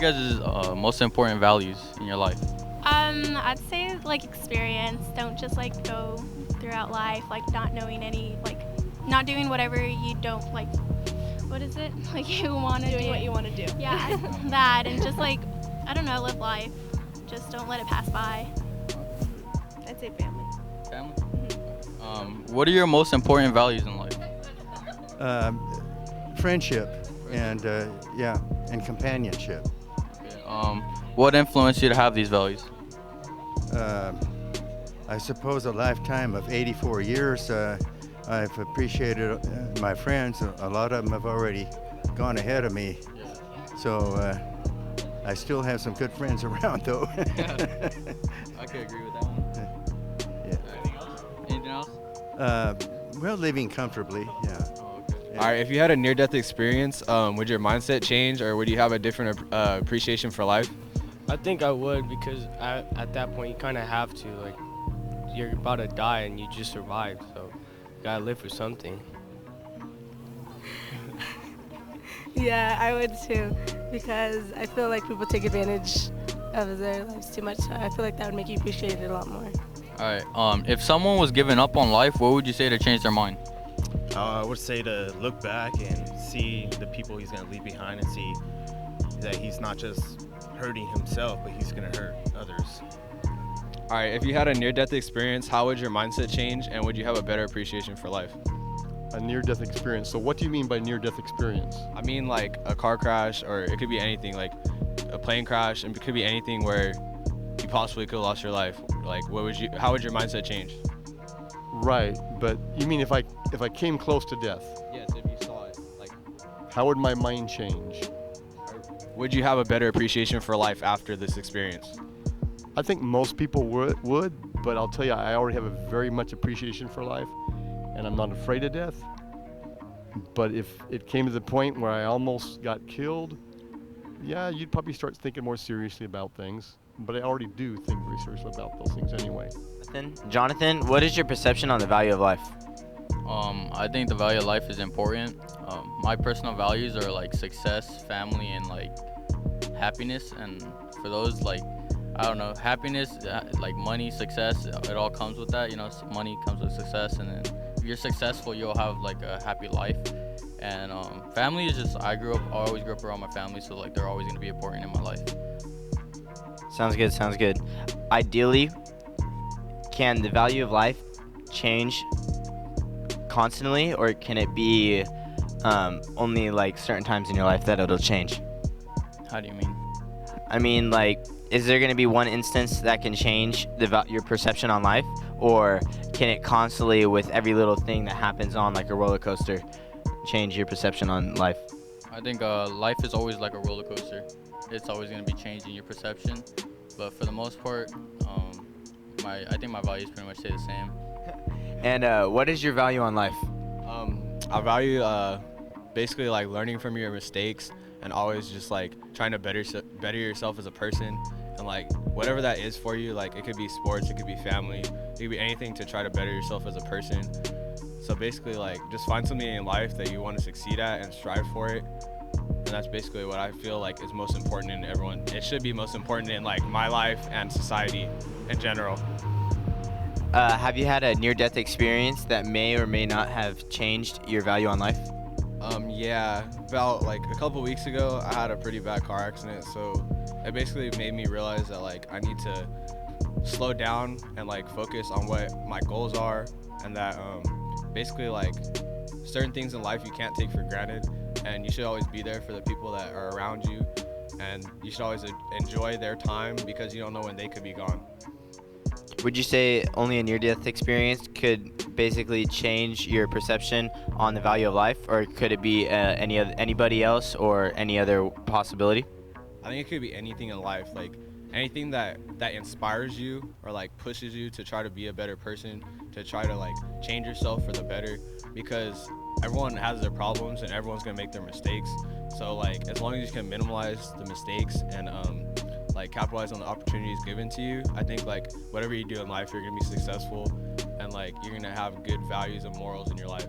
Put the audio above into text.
you guys' most important values in your life? I'd say like experience. Don't just like go throughout life like not knowing any like not doing whatever you don't like. What is it? Like you want to do. Doing what you want to do. Yeah, that and just like I don't know, live life. Just don't let it pass by. I'd say family. Family. What are your most important values in life? Friendship and yeah, and companionship. Okay, what influenced you to have these values? I suppose a lifetime of 84 years. I've appreciated my friends. A lot of them have already gone ahead of me, so I still have some good friends around, though. I could agree with that one. Yeah. Anything else? Well, living comfortably. Yeah. Oh, okay. All right, if you had a near-death experience, would your mindset change, or would you have a different appreciation for life? I think I would because at that point you kind of have to like you're about to die and you just survived, so you gotta live for something. Yeah, I would too, because I feel like people take advantage of their lives too much. I feel like that would make you appreciate it a lot more. All right. If someone was giving up on life, what would you say to change their mind? I would say to look back and see the people he's going to leave behind and see that he's not just hurting himself, but he's going to hurt others. All right, if you had a near-death experience, how would your mindset change, and would you have a better appreciation for life? A near-death experience. So what do you mean by near-death experience? I mean like a car crash, or it could be anything, like a plane crash, and it could be anything where you possibly could have lost your life. Like, how would your mindset change? Right, but you mean if I came close to death, Yes, if you saw it. Like, how would my mind change? would you have a better appreciation for life after this experience? I think most people would, but I'll tell you, I already have a very much appreciation for life, and I'm not afraid of death. But if it came to the point where I almost got killed, yeah, you'd probably start thinking more seriously about things. But I already do think very seriously about those things anyway. Jonathan, what is your perception on the value of life? I think the value of life is important. My personal values are like success, family, and like happiness. And for those, like, I don't know, happiness, like money, success, it all comes with that. You know, money comes with success, and then if you're successful, you'll have like a happy life. And family is just, I always grew up around my family, so like they're always gonna be important in my life. Sounds good. Ideally, can the value of life change constantly, or can it be only like certain times in your life that it'll change? How do you mean? I mean, like, is there going to be one instance that can change your perception on life, or can it constantly, with every little thing that happens on like a roller coaster, change your perception on life? I think life is always like a roller coaster. It's always going to be changing your perception, but for the most part, I think my values pretty much stay the same. And what is your value on life? I value basically like learning from your mistakes and always just like trying to better yourself as a person, and like whatever that is for you, like it could be sports, it could be family, it could be anything to try to better yourself as a person. So basically, like, just find something in life that you want to succeed at and strive for it. And that's basically what I feel like is most important in everyone. It should be most important in like my life and society in general. Have you had a near-death experience that may or may not have changed your value on life? Yeah, about like a couple weeks ago, I had a pretty bad car accident. So it basically made me realize that like I need to slow down and like focus on what my goals are, and that basically like certain things in life you can't take for granted, and you should always be there for the people that are around you, and you should always enjoy their time because you don't know when they could be gone. Would you say only a near-death experience could basically change your perception on the value of life, or could it be anybody else or any other possibility? I think it could be anything in life, like anything that inspires you or like pushes you to try to be a better person, to try to like change yourself for the better, because everyone has their problems and everyone's gonna make their mistakes. So like as long as you can minimize the mistakes and like capitalize on the opportunities given to you, I think like whatever you do in life, you're gonna be successful, and like you're gonna have good values and morals in your life.